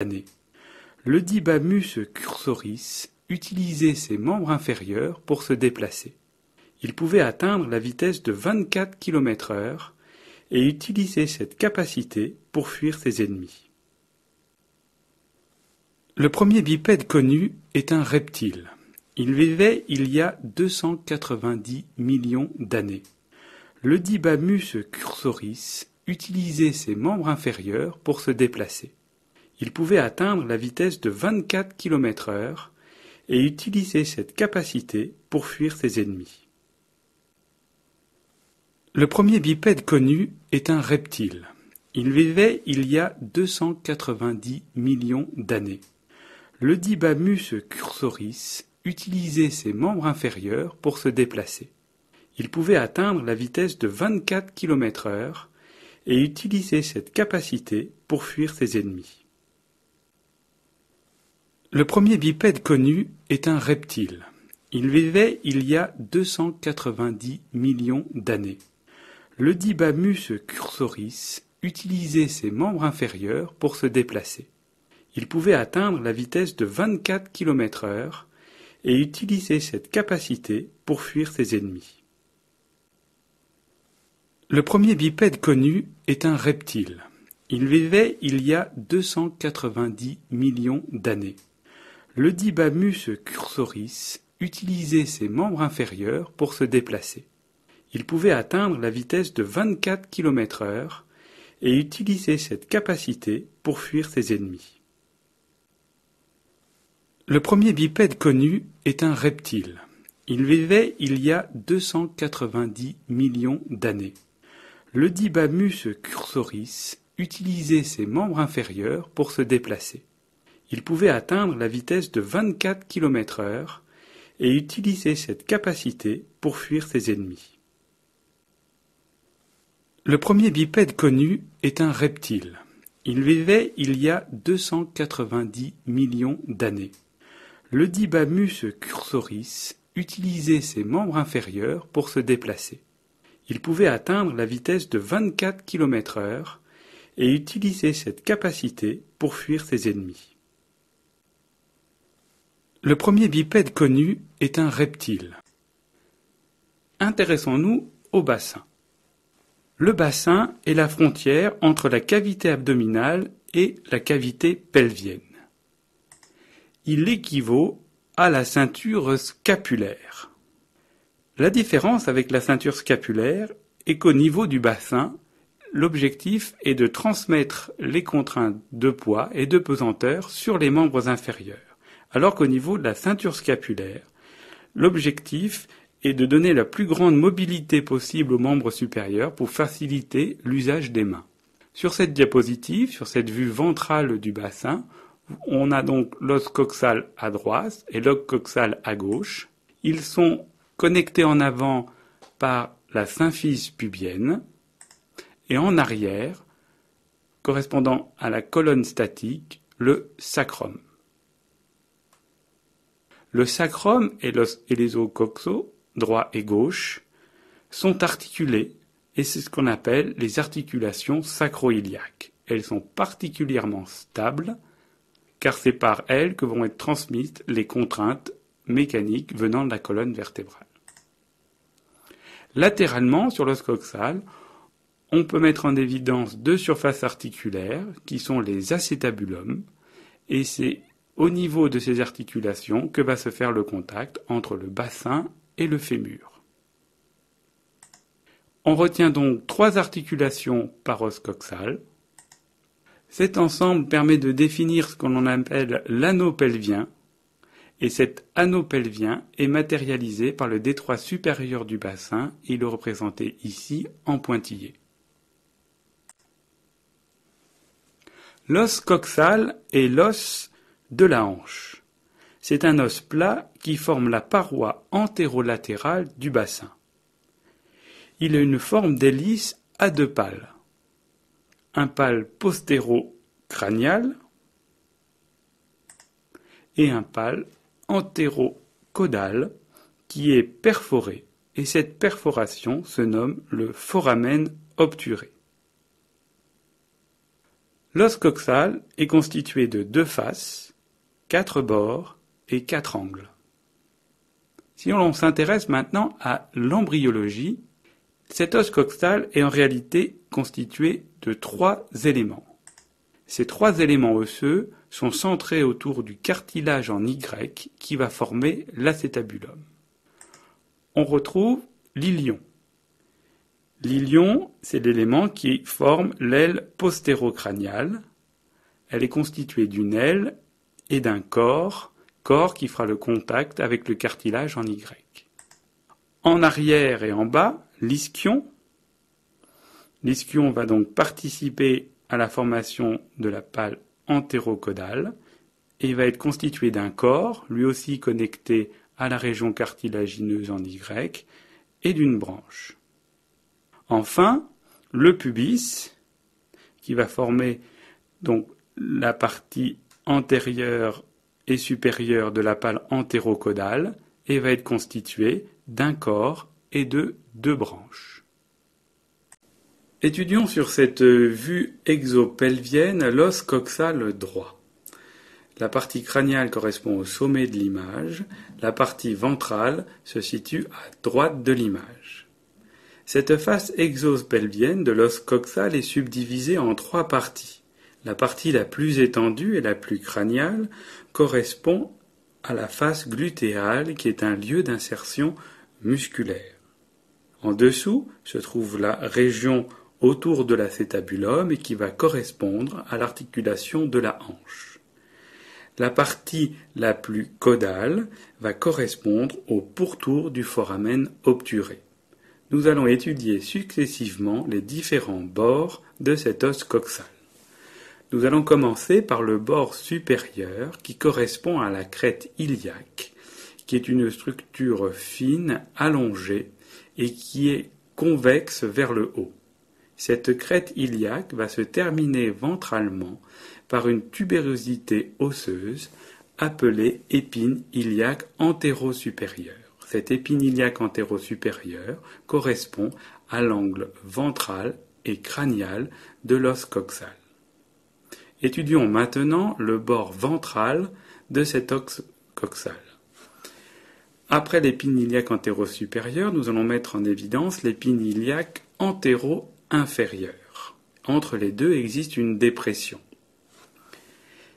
d'années. Le Dibamus cursoris utilisait ses membres inférieurs pour se déplacer. Il pouvait atteindre la vitesse de 24 km/h et utiliser cette capacité pour fuir ses ennemis. Le premier bipède connu est un reptile. Il vivait il y a 290 millions d'années. Le Dibamus cursoris utilisait ses membres inférieurs pour se déplacer. Il pouvait atteindre la vitesse de 24 km/h et utiliser cette capacité pour fuir ses ennemis. Le premier bipède connu est un reptile. Il vivait il y a 290 millions d'années. Le Dibamus cursoris utilisait ses membres inférieurs pour se déplacer. Il pouvait atteindre la vitesse de 24 km/h et utiliser cette capacité pour fuir ses ennemis. Le premier bipède connu est un reptile. Il vivait il y a 290 millions d'années. Le Dibamus cursoris utilisait ses membres inférieurs pour se déplacer. Il pouvait atteindre la vitesse de 24 km/h et utiliser cette capacité pour fuir ses ennemis. Le premier bipède connu est un reptile. Il vivait il y a 290 millions d'années. Le Dibamus cursoris utilisait ses membres inférieurs pour se déplacer. Il pouvait atteindre la vitesse de 24 km/h et utiliser cette capacité pour fuir ses ennemis. Le premier bipède connu est un reptile. Il vivait il y a 290 millions d'années. Le Dibamus cursoris utilisait ses membres inférieurs pour se déplacer. Il pouvait atteindre la vitesse de 24 km/h et utiliser cette capacité pour fuir ses ennemis. Le premier bipède connu est un reptile. Il vivait il y a 290 millions d'années. Le Dibamus cursoris utilisait ses membres inférieurs pour se déplacer. Il pouvait atteindre la vitesse de 24 km/h et utiliser cette capacité pour fuir ses ennemis. Le premier bipède connu est un reptile. Intéressons-nous au bassin. Le bassin est la frontière entre la cavité abdominale et la cavité pelvienne. Il équivaut à la ceinture scapulaire. La différence avec la ceinture scapulaire est qu'au niveau du bassin, l'objectif est de transmettre les contraintes de poids et de pesanteur sur les membres inférieurs, alors qu'au niveau de la ceinture scapulaire, l'objectif est de donner la plus grande mobilité possible aux membres supérieurs pour faciliter l'usage des mains. Sur cette diapositive, sur cette vue ventrale du bassin, on a donc l'os coxal à droite et l'os coxal à gauche. Ils sont connectés en avant par la symphyse pubienne et en arrière, correspondant à la colonne statique, le sacrum. Le sacrum et les os coxaux, droit et gauche, sont articulés et c'est ce qu'on appelle les articulations sacro-iliaques. Elles sont particulièrement stables car c'est par elles que vont être transmises les contraintes mécaniques venant de la colonne vertébrale. Latéralement, sur l'os coxal, on peut mettre en évidence deux surfaces articulaires qui sont les acétabulums et c'est au niveau de ces articulations que va se faire le contact entre le bassin et le fémur. On retient donc trois articulations par os coxal. Cet ensemble permet de définir ce qu'on appelle l'anneau pelvien, et cet anneau pelvien est matérialisé par le détroit supérieur du bassin, il est représenté ici en pointillé. L'os coxal est l'os de la hanche. C'est un os plat qui forme la paroi antérolatérale du bassin. Il a une forme d'hélice à deux pales. Un pal postéro-crânial et un pal antéro-caudal qui est perforé et cette perforation se nomme le foramen obturé. L'os coxal est constitué de 2 faces, 4 bords et 4 angles. Si on s'intéresse maintenant à l'embryologie, cet os coxal est en réalité constitué de 3 éléments. Ces 3 éléments osseux sont centrés autour du cartilage en Y qui va former l'acétabulum. On retrouve l'ilion. L'ilion, c'est l'élément qui forme l'aile postérocrâniale. Elle est constituée d'une aile et d'un corps qui fera le contact avec le cartilage en Y. En arrière et en bas, l'ischion. L'ischion va donc participer à la formation de la palle antérocaudale et va être constitué d'un corps, lui aussi connecté à la région cartilagineuse en Y, et d'une branche. Enfin, le pubis, qui va former donc la partie antérieure et supérieure de la palle antérocaudale et va être constitué d'un corps et de 2 branches. Étudions sur cette vue exopelvienne l'os coxal droit. La partie crâniale correspond au sommet de l'image, la partie ventrale se situe à droite de l'image. Cette face exopelvienne de l'os coxal est subdivisée en 3 parties. La partie la plus étendue et la plus crâniale correspond à la face glutéale qui est un lieu d'insertion musculaire. En dessous se trouve la région autour de l'acétabulum et qui va correspondre à l'articulation de la hanche. La partie la plus caudale va correspondre au pourtour du foramen obturé. Nous allons étudier successivement les différents bords de cet os coxal. Nous allons commencer par le bord supérieur qui correspond à la crête iliaque, qui est une structure fine, allongée et qui est convexe vers le haut. Cette crête iliaque va se terminer ventralement par une tubérosité osseuse appelée épine iliaque antéro-supérieure. Cette épine iliaque antéro-supérieure correspond à l'angle ventral et crânial de l'os coxal. Étudions maintenant le bord ventral de cet os coxal. Après l'épine iliaque antéro-supérieure, nous allons mettre en évidence l'épine iliaque antéro-inférieure. Entre les deux existe une dépression.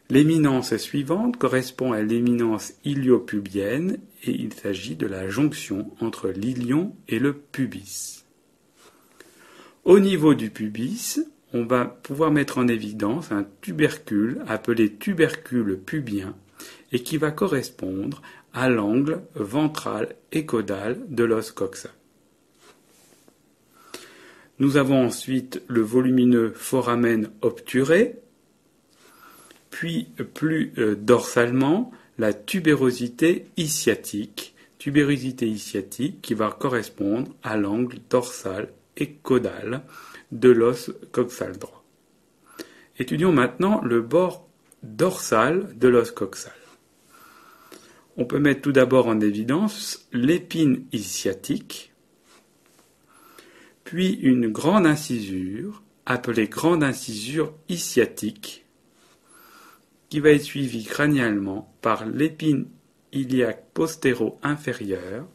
L'éminence suivante correspond à l'éminence iliopubienne et il s'agit de la jonction entre l'ilion et le pubis. Au niveau du pubis, on va pouvoir mettre en évidence un tubercule appelé tubercule pubien et qui va correspondre à l'angle ventral et caudal de l'os coxal. Nous avons ensuite le volumineux foramen obturé, puis plus dorsalement la tubérosité ischiatique qui va correspondre à l'angle dorsal et caudal de l'os coxal droit. Étudions maintenant le bord dorsal de l'os coxal. On peut mettre tout d'abord en évidence l'épine ischiatique, puis une grande incisure, appelée grande incisure ischiatique, qui va être suivie crânialement par l'épine iliaque postéro-inférieure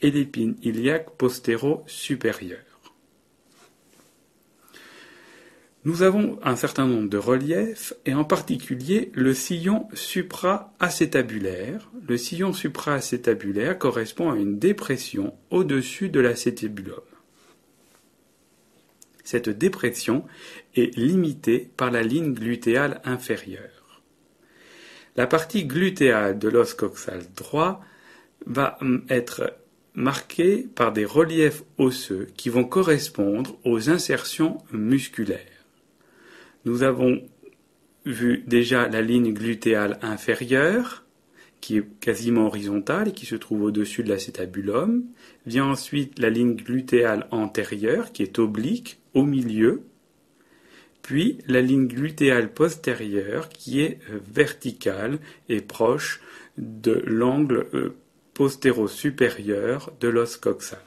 et l'épine iliaque postéro-supérieure. Nous avons un certain nombre de reliefs, et en particulier le sillon supra-acétabulaire. Le sillon supra-acétabulaire correspond à une dépression au-dessus de l'acétabulum. Cette dépression est limitée par la ligne glutéale inférieure. La partie glutéale de l'os coxal droit va être marquée par des reliefs osseux qui vont correspondre aux insertions musculaires. Nous avons vu déjà la ligne glutéale inférieure, qui est quasiment horizontale et qui se trouve au-dessus de l'acétabulum. Vient ensuite la ligne glutéale antérieure, qui est oblique, au milieu. Puis la ligne glutéale postérieure, qui est verticale et proche de l'angle postéro-supérieur de l'os coxal.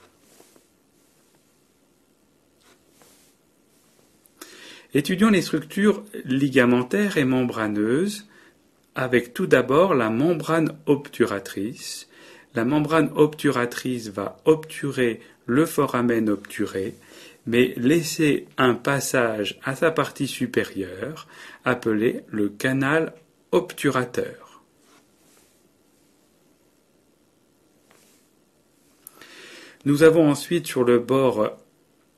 Étudions les structures ligamentaires et membraneuses, avec tout d'abord la membrane obturatrice. La membrane obturatrice va obturer le foramen obturé, mais laisser un passage à sa partie supérieure, appelé le canal obturateur. Nous avons ensuite sur le bord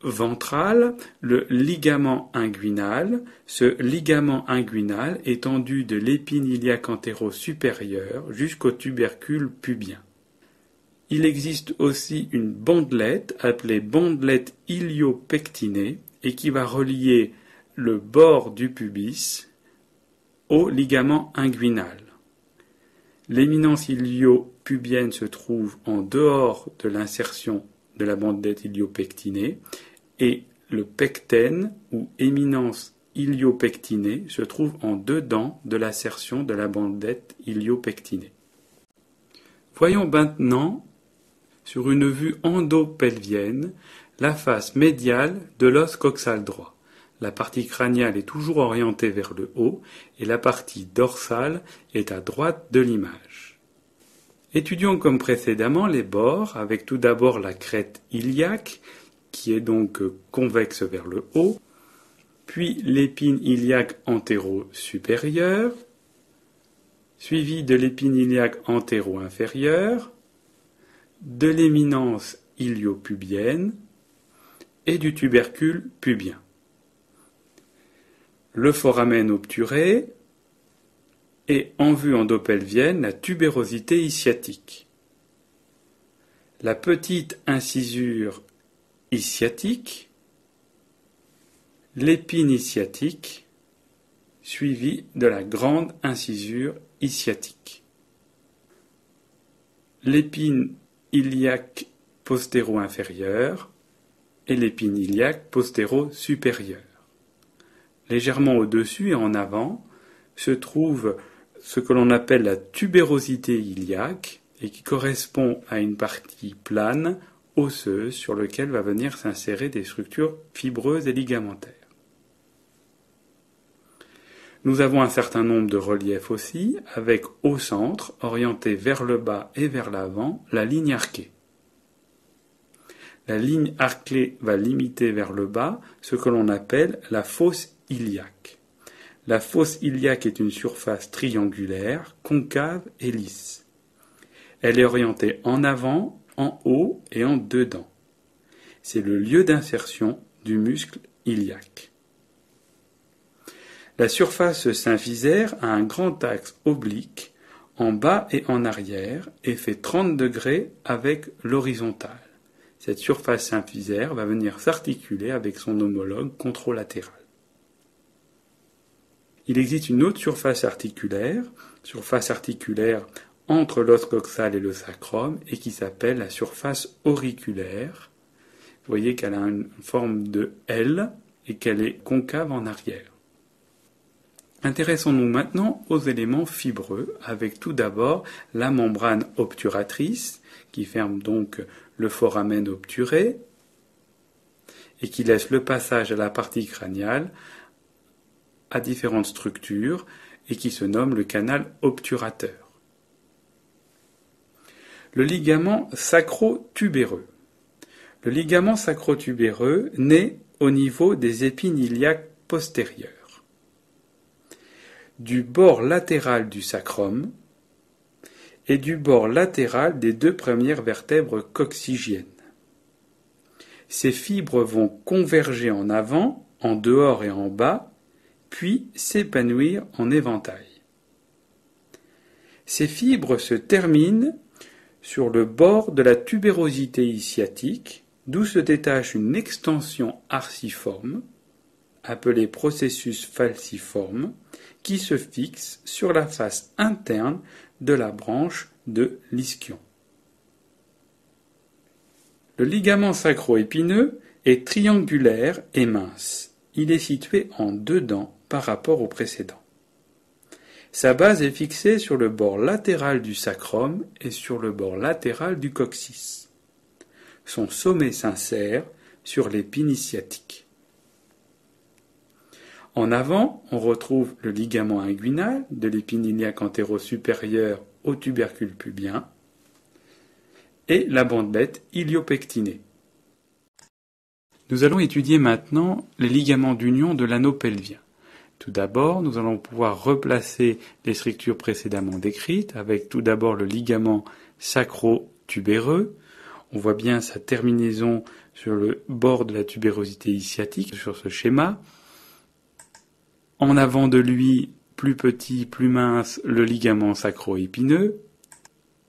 ventral le ligament inguinal. Ce ligament inguinal est tendu de l'épine iliaque antéro-supérieure jusqu'au tubercule pubien. Il existe aussi une bandelette appelée bandelette iliopectinée et qui va relier le bord du pubis au ligament inguinal. L'éminence iliopubienne se trouve en dehors de l'insertion de la bandelette iliopectinée et le pectène ou éminence iliopectinée se trouve en dedans de l'assertion de la bandelette iliopectinée. Voyons maintenant, sur une vue endopelvienne, la face médiale de l'os coxal droit. La partie crâniale est toujours orientée vers le haut et la partie dorsale est à droite de l'image. Étudions comme précédemment les bords avec tout d'abord la crête iliaque qui est donc convexe vers le haut, puis l'épine iliaque antéro-supérieure, suivi de l'épine iliaque antéro-inférieure, de l'éminence iliopubienne et du tubercule pubien. Le foramen obturé et en vue endopelvienne la tubérosité ischiatique. La petite incisure ischiatique, l'épine ischiatique, suivie de la grande incisure ischiatique. L'épine iliaque postéro-inférieure et l'épine iliaque postéro-supérieure. Légèrement au-dessus et en avant se trouve ce que l'on appelle la tubérosité iliaque et qui correspond à une partie plane, osseuse, sur laquelle va venir s'insérer des structures fibreuses et ligamentaires. Nous avons un certain nombre de reliefs aussi, avec au centre, orienté vers le bas et vers l'avant, la ligne arquée. La ligne arquée va limiter vers le bas ce que l'on appelle la fosse iliaque. La fosse iliaque est une surface triangulaire, concave et lisse. Elle est orientée en avant, en haut et en dedans. C'est le lieu d'insertion du muscle iliaque. La surface symphysaire a un grand axe oblique en bas et en arrière et fait 30 degrés avec l'horizontale. Cette surface symphysaire va venir s'articuler avec son homologue contralatéral. Il existe une autre surface articulaire entre l'os coxal et le sacrum et qui s'appelle la surface auriculaire. Vous voyez qu'elle a une forme de L et qu'elle est concave en arrière. Intéressons-nous maintenant aux éléments fibreux, avec tout d'abord la membrane obturatrice, qui ferme donc le foramen obturé, et qui laisse le passage à la partie crâniale à différentes structures, et qui se nomme le canal obturateur. Le ligament sacro-tubéreux. Le ligament sacro-tubéreux naît au niveau des épines iliaques postérieures, du bord latéral du sacrum et du bord latéral des deux premières vertèbres coccygiennes. Ces fibres vont converger en avant, en dehors et en bas, puis s'épanouir en éventail. Ces fibres se terminent sur le bord de la tubérosité ischiatique, d'où se détache une extension arciforme, appelée processus falciforme, qui se fixe sur la face interne de la branche de l'ischion. Le ligament sacro-épineux est triangulaire et mince. Il est situé en dedans par rapport au précédent. Sa base est fixée sur le bord latéral du sacrum et sur le bord latéral du coccyx. Son sommet s'insère sur l'épine ischiatique. En avant, on retrouve le ligament inguinal de l'épine iliaque antéro-supérieure au tubercule pubien et la bandelette iliopectinée. Nous allons étudier maintenant les ligaments d'union de l'anneau pelvien. Tout d'abord, nous allons pouvoir replacer les structures précédemment décrites avec tout d'abord le ligament sacro-tubéreux. On voit bien sa terminaison sur le bord de la tubérosité sciatique sur ce schéma. En avant de lui, plus petit, plus mince, le ligament sacro-épineux.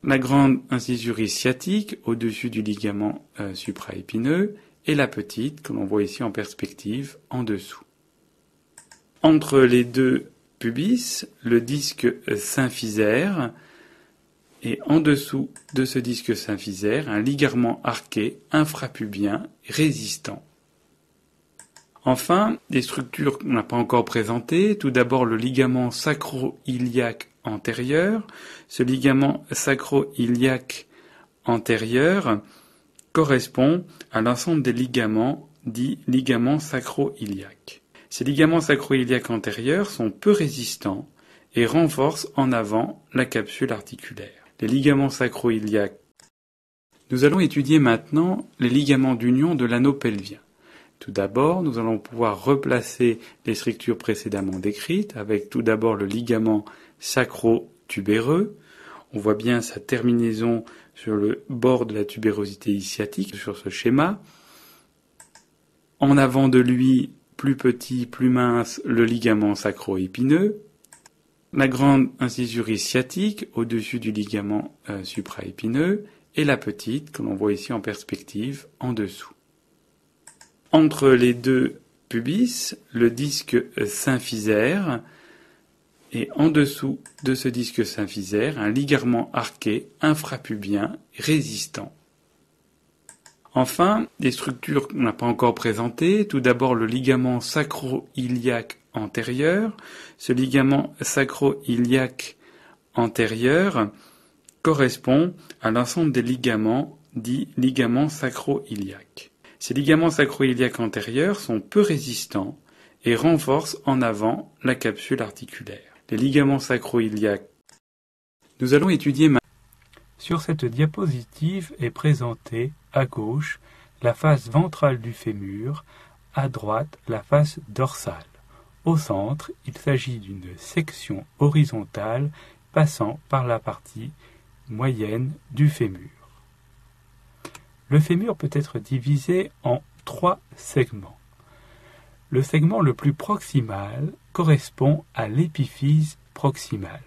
La grande incisure sciatique au-dessus du ligament supraépineux et la petite que l'on voit ici en perspective en dessous. Entre les deux pubis, le disque symphysaire et en dessous de ce disque symphysaire, un ligament arqué infrapubien résistant. Enfin, des structures qu'on n'a pas encore présentées. Tout d'abord, le ligament sacro-iliaque antérieur. Ce ligament sacro-iliaque antérieur correspond à l'ensemble des ligaments dits ligaments sacro-iliaques. Ces ligaments sacro-iliaques antérieurs sont peu résistants et renforcent en avant la capsule articulaire. Les ligaments sacro-iliaques. Nous allons étudier maintenant les ligaments d'union de l'anneau pelvien. Tout d'abord, nous allons pouvoir replacer les structures précédemment décrites avec tout d'abord le ligament sacro-tubéreux. On voit bien sa terminaison sur le bord de la tubérosité sciatique sur ce schéma. En avant de lui, plus petit, plus mince, le ligament sacro-épineux. La grande incisure sciatique au-dessus du ligament supraépineux et la petite que l'on voit ici en perspective en dessous. Entre les deux pubis, le disque symphysaire et en dessous de ce disque symphysaire, un ligament arqué infrapubien résistant. Enfin, des structures qu'on n'a pas encore présentées. Tout d'abord, le ligament sacro-iliaque antérieur. Ce ligament sacro-iliaque antérieur correspond à l'ensemble des ligaments dits ligaments sacro-iliaques. Ces ligaments sacro-iliaques antérieurs sont peu résistants et renforcent en avant la capsule articulaire. Les ligaments sacro-iliaques. Nous allons étudier maintenant. Sur cette diapositive est présentée à gauche la face ventrale du fémur, à droite la face dorsale. Au centre, il s'agit d'une section horizontale passant par la partie moyenne du fémur. Le fémur peut être divisé en 3 segments. Le segment le plus proximal correspond à l'épiphyse proximale.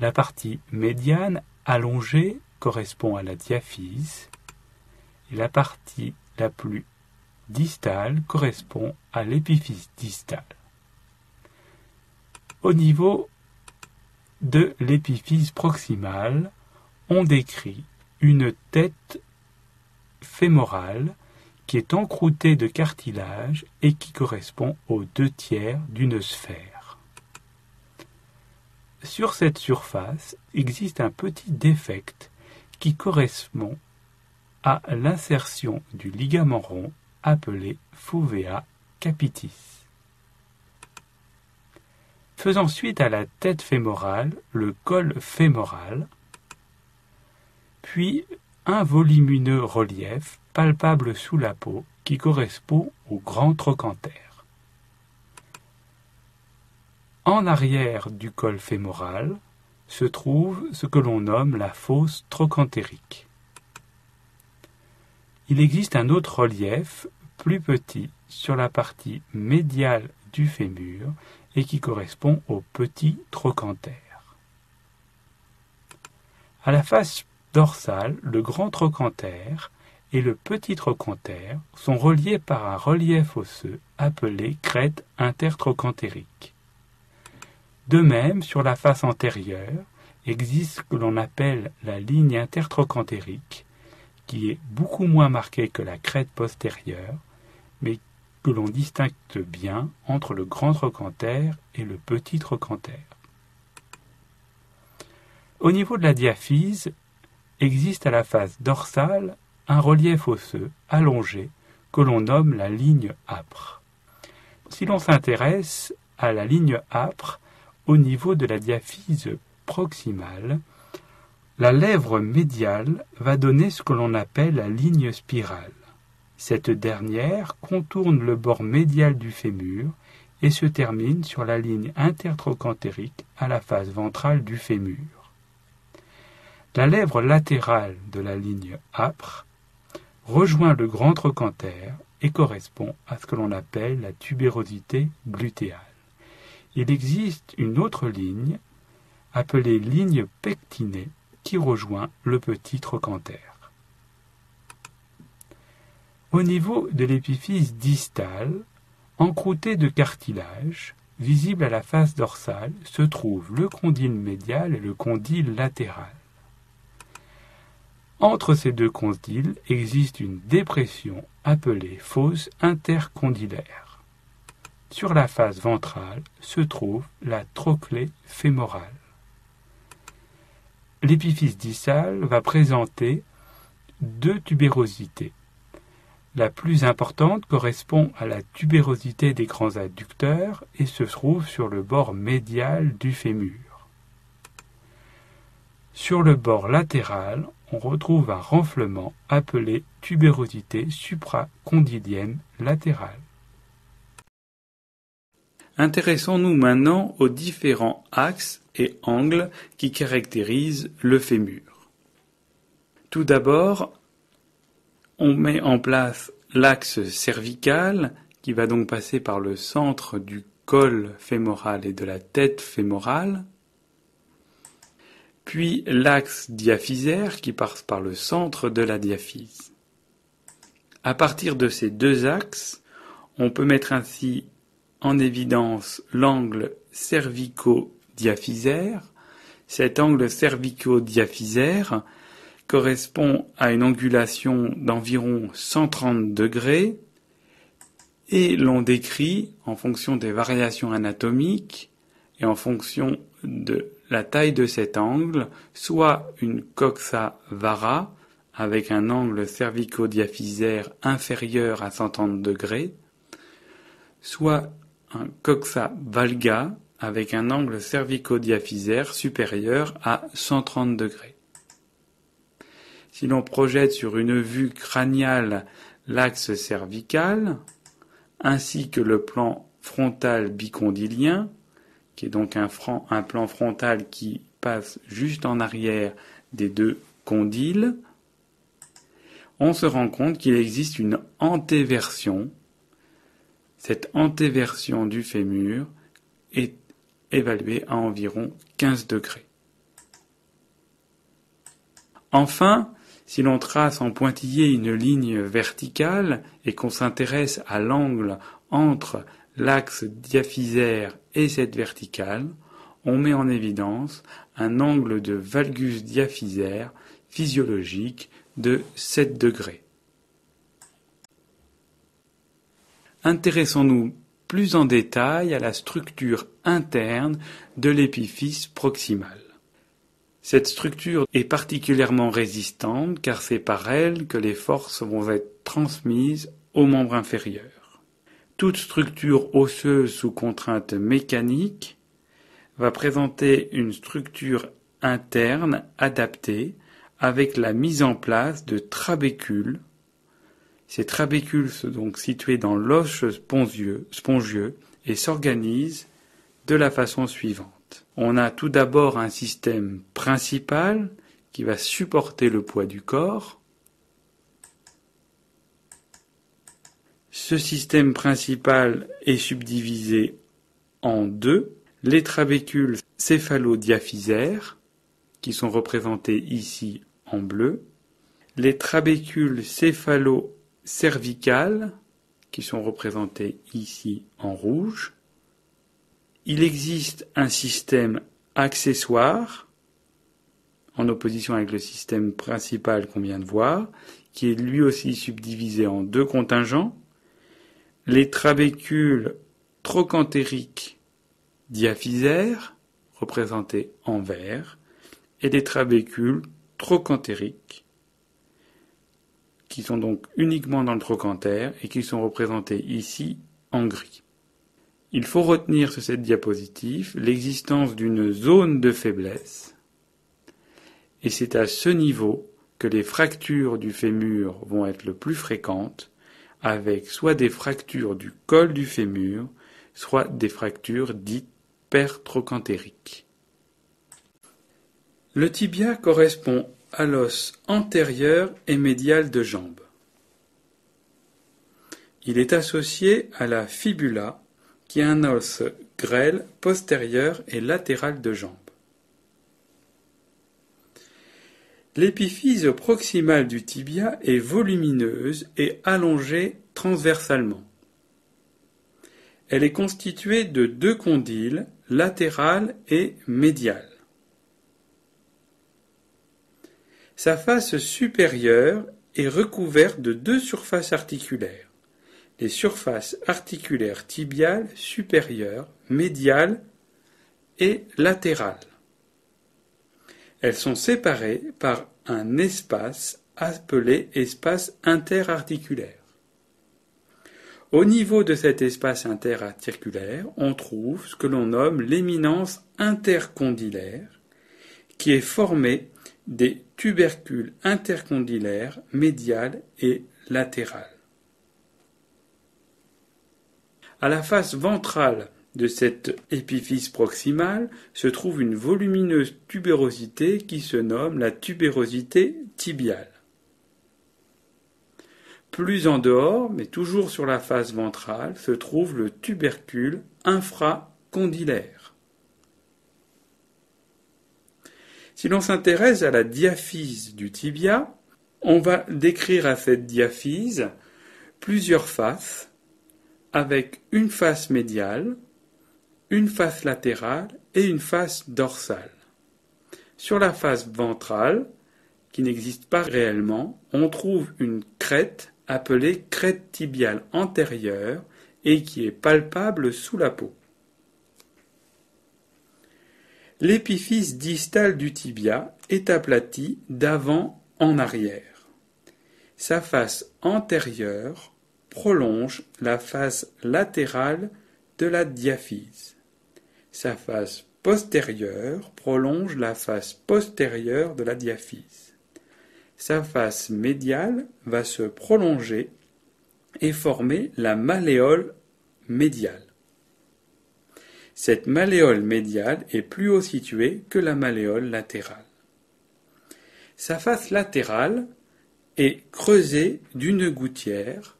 La partie médiane allongée correspond à la diaphyse et la partie la plus distale correspond à l'épiphyse distale. Au niveau de l'épiphyse proximale, on décrit une tête fémorale qui est encroûtée de cartilage et qui correspond aux 2/3 d'une sphère. Sur cette surface existe un petit défect qui correspond à l'insertion du ligament rond appelé fovea capitis. Faisant suite à la tête fémorale, le col fémoral, puis un volumineux relief palpable sous la peau qui correspond au grand trochanter. En arrière du col fémoral se trouve ce que l'on nomme la fosse trochantérique. Il existe un autre relief plus petit sur la partie médiale du fémur et qui correspond au petit trochanter. À la face dorsale, le grand trochanter et le petit trochanter sont reliés par un relief osseux appelé crête intertrochantérique. De même, sur la face antérieure, existe ce que l'on appelle la ligne intertrochantérique, qui est beaucoup moins marquée que la crête postérieure, mais que l'on distingue bien entre le grand trochanter et le petit trochanter. Au niveau de la diaphyse, existe à la face dorsale un relief osseux allongé que l'on nomme la ligne âpre. Si l'on s'intéresse à la ligne âpre au niveau de la diaphyse proximale, la lèvre médiale va donner ce que l'on appelle la ligne spirale. Cette dernière contourne le bord médial du fémur et se termine sur la ligne intertrochantérique à la face ventrale du fémur. La lèvre latérale de la ligne âpre rejoint le grand trochanter et correspond à ce que l'on appelle la tubérosité glutéale. Il existe une autre ligne, appelée ligne pectinée, qui rejoint le petit trochanter. Au niveau de l'épiphyse distale, encroûtée de cartilage, visible à la face dorsale, se trouvent le condyle médial et le condyle latéral. Entre ces deux condyles existe une dépression appelée fosse intercondylaire. Sur la face ventrale se trouve la trochlée fémorale. L'épiphyse distale va présenter deux tubérosités. La plus importante correspond à la tubérosité des grands adducteurs et se trouve sur le bord médial du fémur. Sur le bord latéral, on retrouve un renflement appelé tubérosité supracondylienne latérale. Intéressons-nous maintenant aux différents axes et angles qui caractérisent le fémur. Tout d'abord, on met en place l'axe cervical qui va donc passer par le centre du col fémoral et de la tête fémorale, puis l'axe diaphysaire qui passe par le centre de la diaphyse. À partir de ces deux axes, on peut mettre ainsi en évidence l'angle cervico-diaphysaire. Cet angle cervico-diaphysaire correspond à une angulation d'environ 130 degrés et l'on décrit, en fonction des variations anatomiques et en fonction de la taille de cet angle, soit une coxa vara avec un angle cervico-diaphysaire inférieur à 130 degrés, soit un coxa valga avec un angle cervico-diaphysaire supérieur à 130 degrés. Si l'on projette sur une vue crâniale l'axe cervical, ainsi que le plan frontal bicondylien, qui est donc un plan frontal qui passe juste en arrière des deux condyles, on se rend compte qu'il existe une antéversion. Cette antéversion du fémur est évaluée à environ 15 degrés. Enfin, si l'on trace en pointillé une ligne verticale et qu'on s'intéresse à l'angle entre l'axe diaphysaire et cette verticale, on met en évidence un angle de valgus diaphysaire physiologique de 7 degrés. Intéressons-nous plus en détail à la structure interne de l'épiphyse proximale. Cette structure est particulièrement résistante car c'est par elle que les forces vont être transmises aux membres inférieurs. Toute structure osseuse sous contrainte mécanique va présenter une structure interne adaptée avec la mise en place de trabécules. Ces trabécules sont donc situés dans l'os spongieux et s'organisent de la façon suivante. On a tout d'abord un système principal qui va supporter le poids du corps. Ce système principal est subdivisé en deux. Les trabécules céphalodiaphysaires, qui sont représentés ici en bleu. Les trabécules céphalo-cervicales, qui sont représentés ici en rouge. Il existe un système accessoire, en opposition avec le système principal qu'on vient de voir, qui est lui aussi subdivisé en deux contingents. Les trabécules trochantériques diaphysaires, représentés en vert, et les trabécules trochantériques, qui sont donc uniquement dans le trochanter et qui sont représentés ici en gris. Il faut retenir sur cette diapositive l'existence d'une zone de faiblesse, et c'est à ce niveau que les fractures du fémur vont être le plus fréquentes, avec soit des fractures du col du fémur, soit des fractures dites pertrochantériques. Le tibia correspond à l'os antérieur et médial de jambe. Il est associé à la fibula, qui est un os grêle postérieur et latéral de jambe. L'épiphyse proximale du tibia est volumineuse et allongée transversalement. Elle est constituée de 2 condyles, latéral et médial. Sa face supérieure est recouverte de 2 surfaces articulaires, les surfaces articulaires tibiales supérieures, médiales et latérales. Elles sont séparées par un espace appelé espace interarticulaire. Au niveau de cet espace interarticulaire, on trouve ce que l'on nomme l'éminence intercondylaire, qui est formée des tubercules intercondylaires médial et latéral. À la face ventrale de cette épiphyse proximale se trouve une volumineuse tubérosité qui se nomme la tubérosité tibiale. Plus en dehors, mais toujours sur la face ventrale, se trouve le tubercule infracondylaire. Si l'on s'intéresse à la diaphyse du tibia, on va décrire à cette diaphyse plusieurs faces, avec une face médiale, une face latérale et une face dorsale. Sur la face ventrale, qui n'existe pas réellement, on trouve une crête appelée crête tibiale antérieure et qui est palpable sous la peau. L'épiphyse distale du tibia est aplatie d'avant en arrière. Sa face antérieure prolonge la face latérale de la diaphyse. Sa face postérieure prolonge la face postérieure de la diaphyse. Sa face médiale va se prolonger et former la malléole médiale. Cette malléole médiale est plus haut située que la malléole latérale. Sa face latérale est creusée d'une gouttière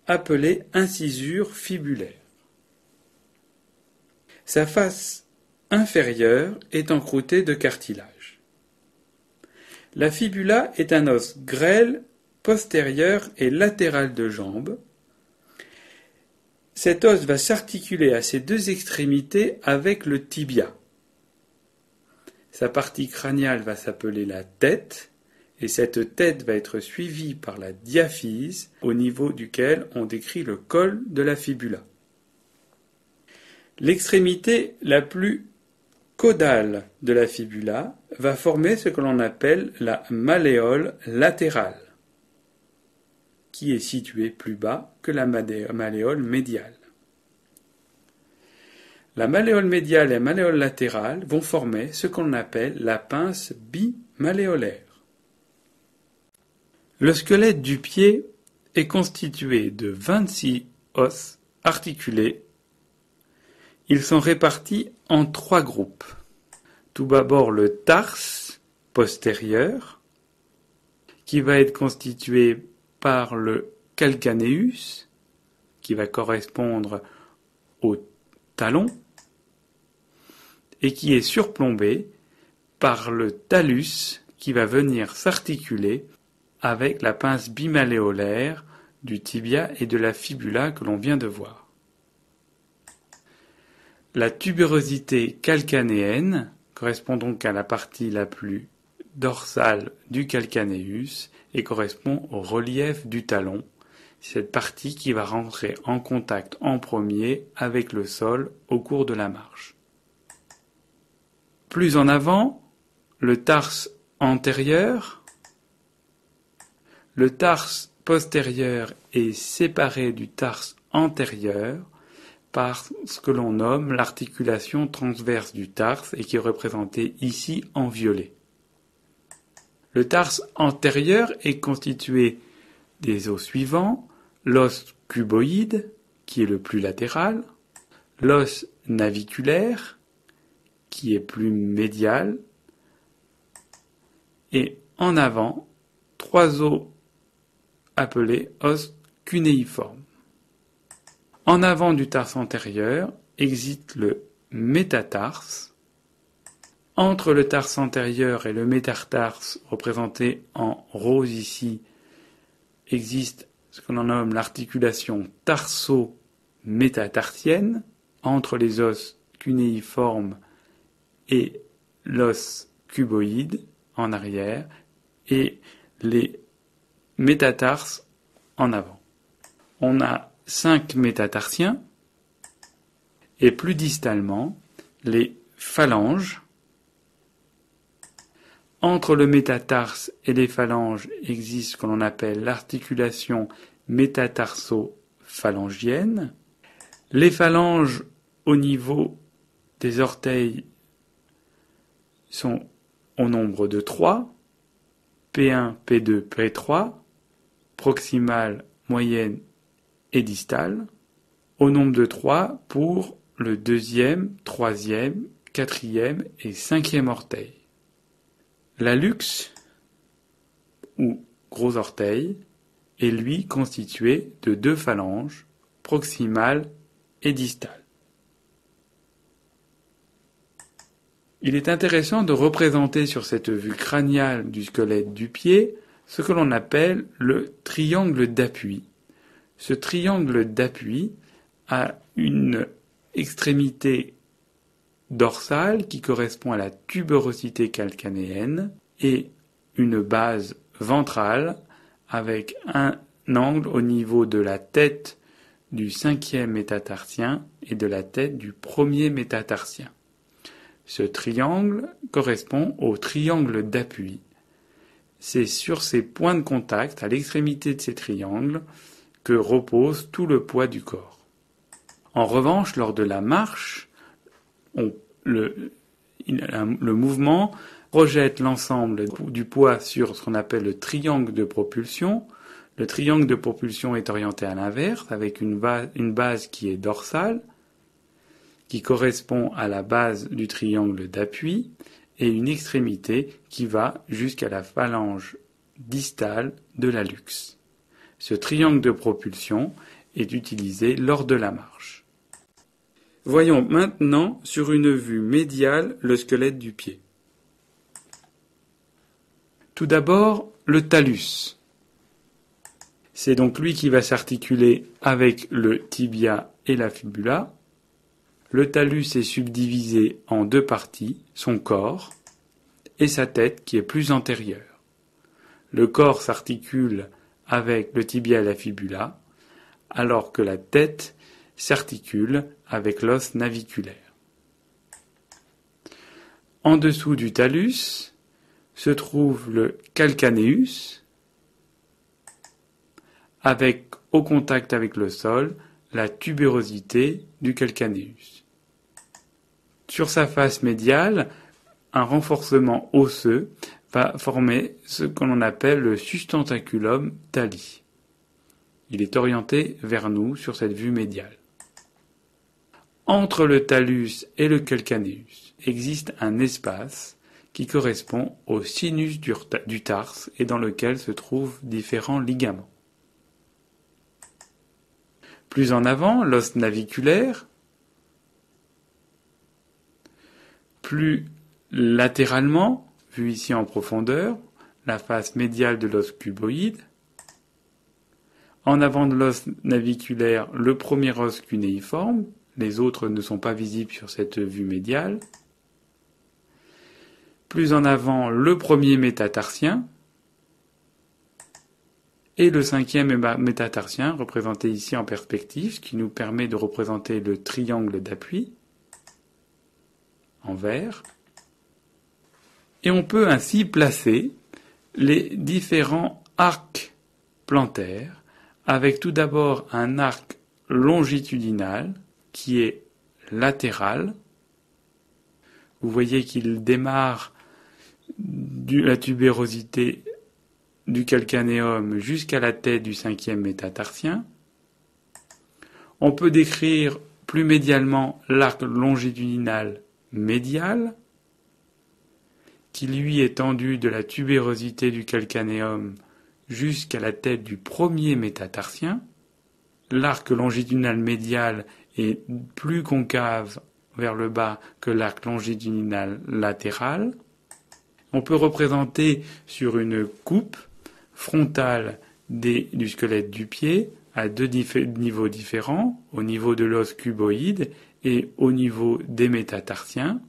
appelée incisure fibulaire. Sa face inférieure est encroûtée de cartilage. La fibula est un os grêle postérieur et latéral de jambe. Cet os va s'articuler à ses 2 extrémités avec le tibia. Sa partie crâniale va s'appeler la tête, et cette tête va être suivie par la diaphyse, au niveau duquel on décrit le col de la fibula. L'extrémité la plus caudale de la fibula va former ce que l'on appelle la malléole latérale, qui est située plus bas que la malléole médiale. La malléole médiale et la malléole latérale vont former ce qu'on appelle la pince bimalléolaire. Le squelette du pied est constitué de 26 os articulés. Ils sont répartis en 3 groupes. Tout d'abord le tarse postérieur, qui va être constitué par le calcaneus, qui va correspondre au talon, et qui est surplombé par le talus, qui va venir s'articuler avec la pince bimalléolaire du tibia et de la fibula que l'on vient de voir. La tubérosité calcanéenne correspond donc à la partie la plus dorsale du calcaneus et correspond au relief du talon, cette partie qui va rentrer en contact en premier avec le sol au cours de la marche. Plus en avant, le tarse antérieur. Le tarse postérieur est séparé du tarse antérieur par ce que l'on nomme l'articulation transverse du tarse et qui est représentée ici en violet. Le tarse antérieur est constitué des os suivants, l'os cuboïde, qui est le plus latéral, l'os naviculaire, qui est plus médial, et en avant, 3 os appelés os cunéiformes. En avant du tarse antérieur existe le métatarse. Entre le tarse antérieur et le métatarse, représenté en rose ici, existe ce qu'on nomme l'articulation tarso-métatarsienne entre les os cunéiformes et l'os cuboïde en arrière et les métatarses en avant. On a 5 métatarsiens et plus distalement les phalanges. Entre le métatarse et les phalanges existe ce que l'on appelle l'articulation métatarso-phalangienne. Les phalanges au niveau des orteils sont au nombre de 3, P1, P2, P3, proximale, moyenne et distale, au nombre de 3 pour le 2e, 3e, 4e et 5e orteil. L'hallux, ou gros orteil, est lui constitué de 2 phalanges, proximale et distale. Il est intéressant de représenter sur cette vue crâniale du squelette du pied ce que l'on appelle le triangle d'appui. Ce triangle d'appui a une extrémité dorsale qui correspond à la tuberosité calcanéenne et une base ventrale avec un angle au niveau de la tête du 5e métatarsien et de la tête du 1er métatarsien. Ce triangle correspond au triangle d'appui. C'est sur ces points de contact, à l'extrémité de ces triangles, que repose tout le poids du corps. En revanche, lors de la marche, le mouvement projette l'ensemble du poids sur ce qu'on appelle le triangle de propulsion. Le triangle de propulsion est orienté à l'inverse, avec une base qui est dorsale, qui correspond à la base du triangle d'appui, et une extrémité qui va jusqu'à la phalange distale de l'hallux. Ce triangle de propulsion est utilisé lors de la marche. Voyons maintenant sur une vue médiale le squelette du pied. Tout d'abord, le talus. C'est donc lui qui va s'articuler avec le tibia et la fibula. Le talus est subdivisé en 2 parties, son corps et sa tête qui est plus antérieure. Le corps s'articule avec le tibia et la fibula, alors que la tête s'articule avec l'os naviculaire. En dessous du talus se trouve le calcaneus, avec au contact avec le sol la tubérosité du calcaneus. Sur sa face médiale, un renforcement osseux va former ce que l'on appelle le sustentaculum thalli. Il est orienté vers nous sur cette vue médiale. Entre le talus et le calcaneus existe un espace qui correspond au sinus du tarse et dans lequel se trouvent différents ligaments. Plus en avant, l'os naviculaire. Plus latéralement, vu ici en profondeur, la face médiale de l'os cuboïde. En avant de l'os naviculaire, le premier os cunéiforme. Les autres ne sont pas visibles sur cette vue médiale. Plus en avant, le premier métatarsien. Et le 5e métatarsien, représenté ici en perspective, ce qui nous permet de représenter le triangle d'appui en vert. Et on peut ainsi placer les différents arcs plantaires, avec tout d'abord un arc longitudinal qui est latéral. Vous voyez qu'il démarre de la tubérosité du calcanéum jusqu'à la tête du 5e métatarsien. On peut décrire plus médialement l'arc longitudinal médial, qui lui est tendu de la tubérosité du calcanéum jusqu'à la tête du 1er métatarsien. L'arc longitudinal médial est plus concave vers le bas que l'arc longitudinal latéral. On peut représenter sur une coupe frontale du squelette du pied à deux niveaux différents, au niveau de l'os cuboïde et au niveau des métatarsiens,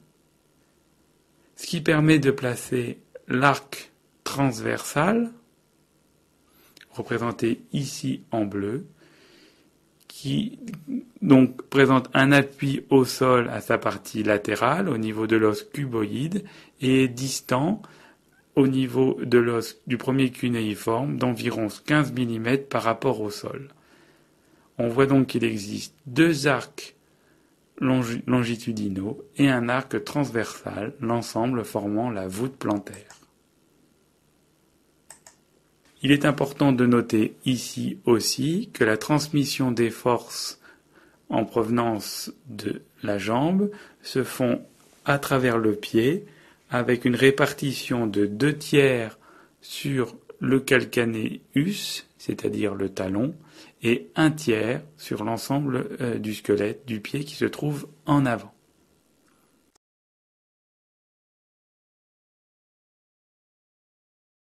ce qui permet de placer l'arc transversal, représenté ici en bleu, qui donc présente un appui au sol à sa partie latérale, au niveau de l'os cuboïde, et est distant au niveau de l'os du premier cunéiforme d'environ 15 mm par rapport au sol. On voit donc qu'il existe deux arcs longitudinaux et un arc transversal, l'ensemble formant la voûte plantaire. Il est important de noter ici aussi que la transmission des forces en provenance de la jambe se font à travers le pied avec une répartition de 2/3 sur le calcanéus, c'est-à-dire le talon, et 1/3 sur l'ensemble du squelette du pied qui se trouve en avant.